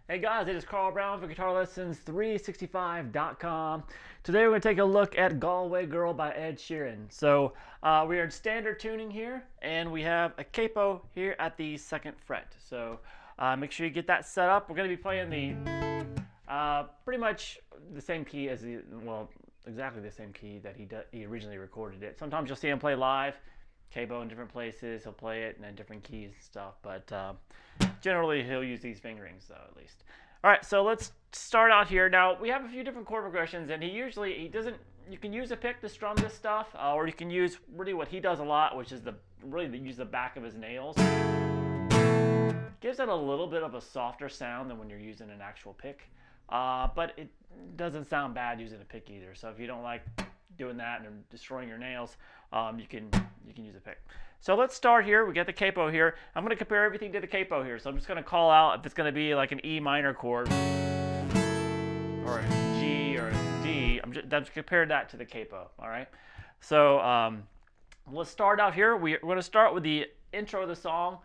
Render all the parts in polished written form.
Hey guys, it is Carl Brown for GuitarLessons365.com. Today we're going to take a look at Galway Girl by Ed Sheeran. So we are in standard tuning here, and we have a capo here at the 2nd fret. So make sure you get that set up. We're going to be playing the pretty much the same key as exactly the same key that he originally recorded it. Sometimes you'll see him play live, capo in different places. He'll play it in different keys and stuff, but generally he'll use these fingerings though, at least. All right, so let's start out here. Now we have a few different chord progressions, and he doesn't. You can use a pick to strum this stuff, or you can use really what he does a lot, which is use the back of his nails. Gives it a little bit of a softer sound than when you're using an actual pick, but it doesn't sound bad using a pick either. So if you don't like doing that and destroying your nails, you can use a pick. So let's start here. We get the capo here. I'm going to compare everything to the capo here. So I'm just going to call out if it's going to be like an E minor chord or a G or a D. I'm just compare that to the capo. All right. So let's start out here. We're going to start with the intro of the song,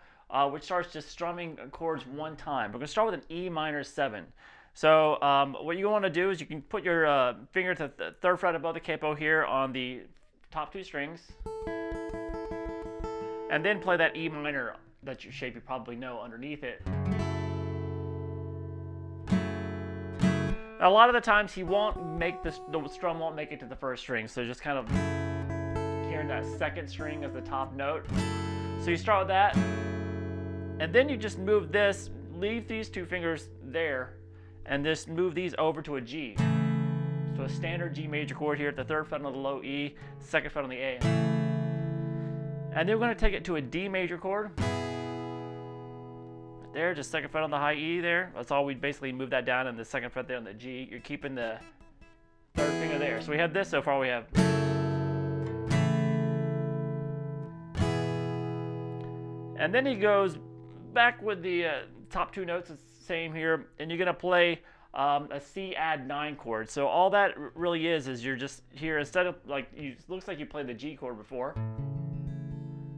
which starts just strumming chords one time. We're going to start with an E minor 7. So what you want to do is you can put your finger to the 3rd fret above the capo here on the top 2 strings, and then play that E minor, that shape you probably know, underneath it. Now, a lot of the times the strum won't make it to the 1st string, so just kind of hearing that 2nd string as the top note. So you start with that, and then you just move this, leave these 2 fingers there, and just move these over to a G. So a standard G major chord here at the 3rd fret on the low E, 2nd fret on the A. And then we're going to take it to a D major chord. Right there, just 2nd fret on the high E there. That's all. We basically move that down, and the 2nd fret there on the G. You're keeping the 3rd finger there. So we have this so far. We have. And then he goes back with the top 2 notes. It's the same here. And you're going to play a C add 9 chord. So all that really is you're just here, instead of looks like you played the G chord before.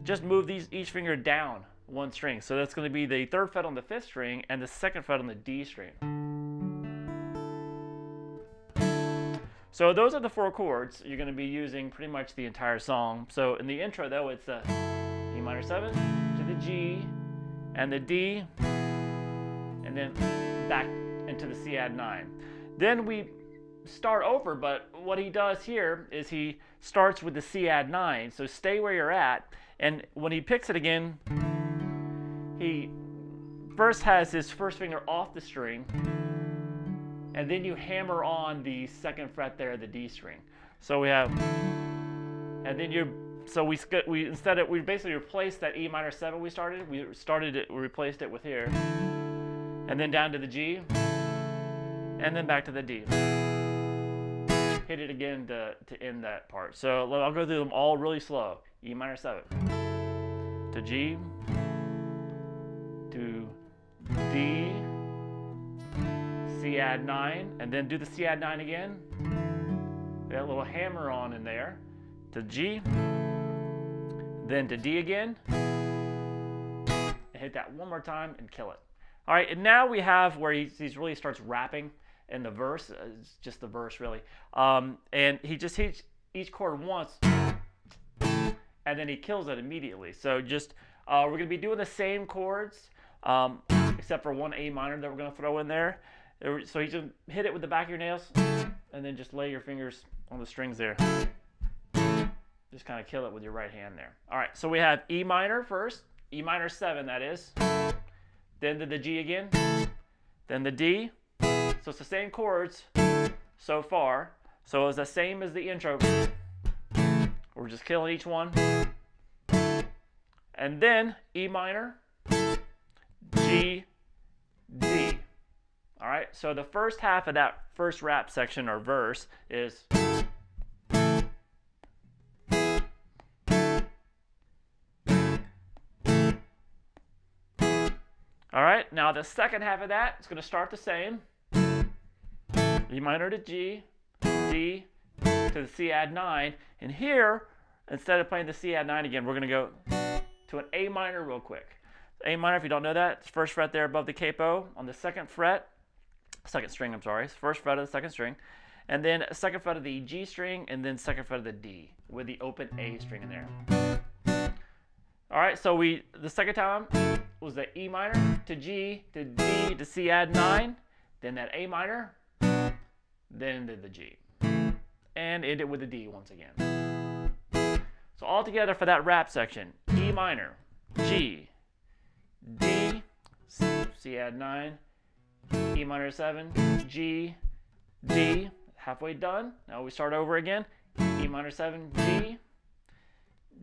Just move each finger down 1 string. So that's going to be the 3rd fret on the 5th string and the 2nd fret on the D string. So those are the 4 chords you're going to be using pretty much the entire song. So in the intro though, it's the E minor 7 to the G and the D, and then back into the C add 9. Then we start over, but what he does here is he starts with the C add 9. So stay where you're at, and when he picks it again, he first has his 1st finger off the string, and then you hammer on the 2nd fret there, the D string. So we have, and then we basically replaced that E minor 7 we replaced it with here, and then down to the G, and then back to the D. Hit it again to end that part. So I'll go through them all really slow. E minor 7 to G to D, C add 9, and then do the C add 9 again. That little hammer on in there to G, then to D again, and hit that one more time and kill it. All right, and now we have where he really starts rapping in the verse. It's just the verse really, and he just hits each chord once, and then he kills it immediately. So just we're going to be doing the same chords, except for 1 A minor that we're going to throw in there. So you just hit it with the back of your nails, and then just lay your fingers on the strings there. Just kind of kill it with your right hand there. All right, so we have E minor first, E minor 7 that is, then to the G again, then the D. So it's the same chords so far. So it's the same as the intro. We're just killing each one. And then E minor, G, D. All right, so the first half of that first rap section or verse is. All right, now the second half of that is going to start the same. E minor to G, D to the C add 9. And here, instead of playing the C add 9 again, we're going to go to an A minor real quick. A minor, if you don't know that, it's 1st fret there above the capo. On the 2nd fret, second string, I'm sorry, first fret of the second string, and then second fret of the G string, and then second fret of the D with the open A string in there. All right, so the second time was the E minor to G to D to C add 9, then that A minor, then the G, and end it with the D once again. So all together for that rap section: E minor, G, D, C add 9, E minor 7, G, D. Halfway done. Now we start over again. E minor 7, G,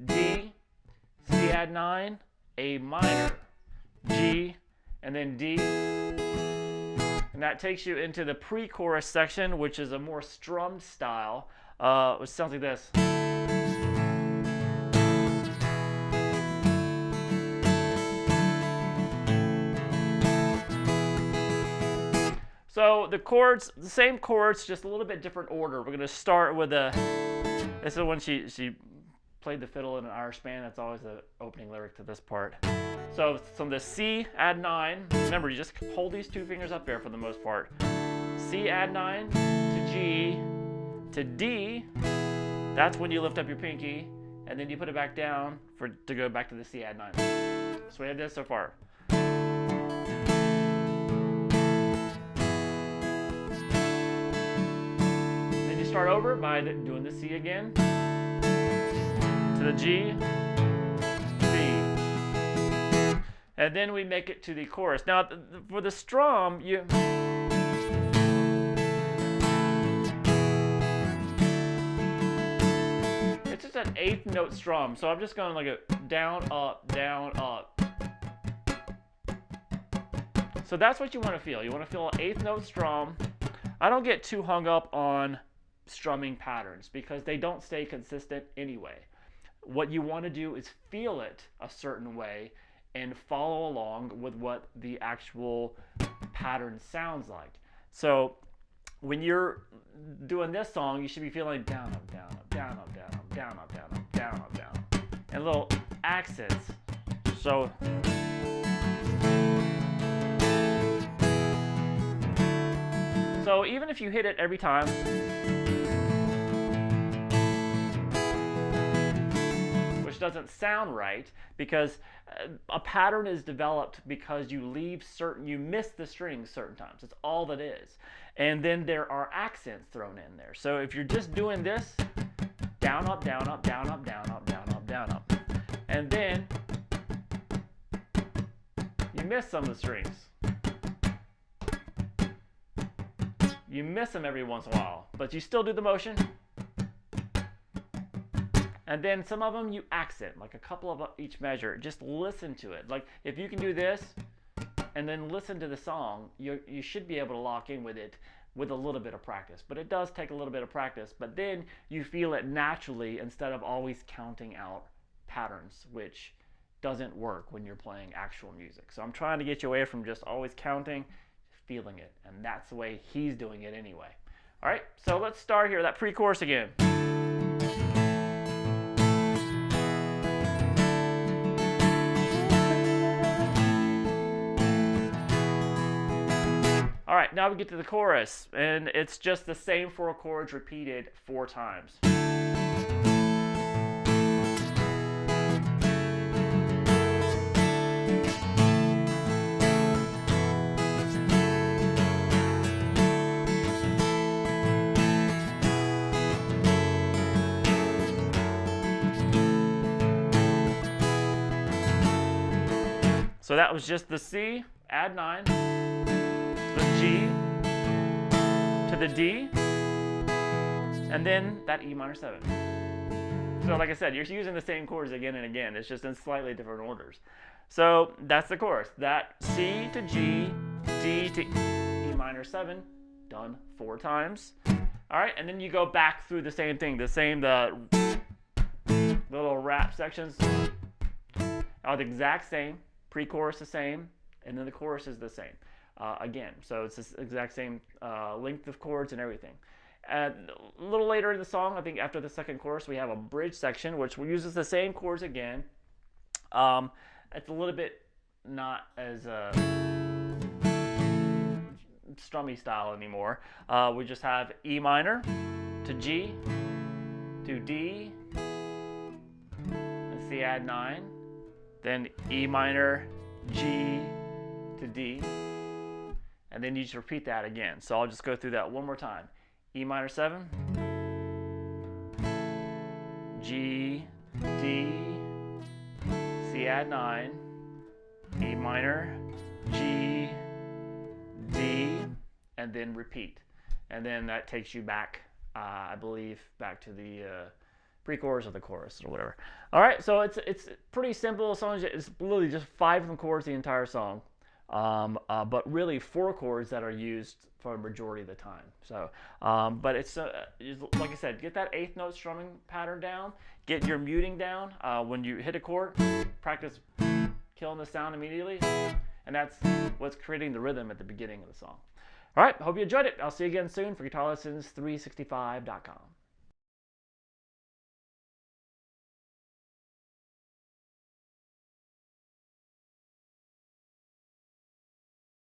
D, C add 9, A minor, G, and then D. And that takes you into the pre-chorus section, which is a more strummed style, which sounds like this. So the chords, the same chords, just a little bit different order. We're going to start with this is when she played the fiddle in an Irish band. That's always the opening lyric to this part. So from the C add 9, remember you just hold these two fingers up there for the most part. C add 9 to G to D, that's when you lift up your pinky, and then you put it back down to go back to the C add 9. So we have this so far. Start over by doing the C again to the G, D, and then we make it to the chorus. Now for the strum, it's just an 8th note strum, so I'm just going like a down, up, down, up. So that's what you want to feel. You want to feel an 8th note strum. I don't get too hung up on strumming patterns because they don't stay consistent anyway. What you want to do is feel it a certain way and follow along with what the actual pattern sounds like. So when you're doing this song, you should be feeling down, up, down, up, down, up, down, up, down, up, down, up, down, up, down, up, and little accents. So even if you hit it every time, which doesn't sound right, because a pattern is developed because you miss the strings certain times. It's all that is. And then there are accents thrown in there. So if you're just doing this, down, up, down, up, down, up, down, up, down, up, down, up, and then you miss some of the strings. You miss them every once in a while, but you still do the motion. And then some of them you accent, like a couple of each measure. Just listen to it. Like if you can do this and then listen to the song, you should be able to lock in with it with a little bit of practice. But it does take a little bit of practice. But then you feel it naturally instead of always counting out patterns, which doesn't work when you're playing actual music. So I'm trying to get you away from just always counting, feeling it. And that's the way he's doing it anyway. All right, so let's start here, that pre-chorus again. All right, now we get to the chorus, and it's just the same 4 chords repeated 4 times. So that was just the C, add 9, the G to the D, and then that E minor 7. So like I said, you're using the same chords again and again. It's just in slightly different orders. So that's the chorus. That C to G, D to E minor 7, done 4 times. All right, and then you go back through the same thing, the little rap sections are the exact same. Pre-chorus the same, and then the chorus is the same again. So it's the exact same length of chords and everything. A little later in the song, I think after the second chorus, we have a bridge section, which uses the same chords again. It's a little bit not as strummy style anymore. We just have E minor to G to D and C add 9, then E minor, G to D, and then you just repeat that again. So I'll just go through that one more time. E minor 7, G, D, C add 9, E minor, G, D, and then repeat. And then that takes you back, I believe, back to the pre-chorus or the chorus or whatever. All right, so it's pretty simple. It's literally just 5 different chords the entire song, but really 4 chords that are used for a majority of the time. So, but it's like I said, get that 8th note strumming pattern down, get your muting down. When you hit a chord, practice killing the sound immediately, and that's what's creating the rhythm at the beginning of the song. All right, hope you enjoyed it. I'll see you again soon for GuitarLessons365.com.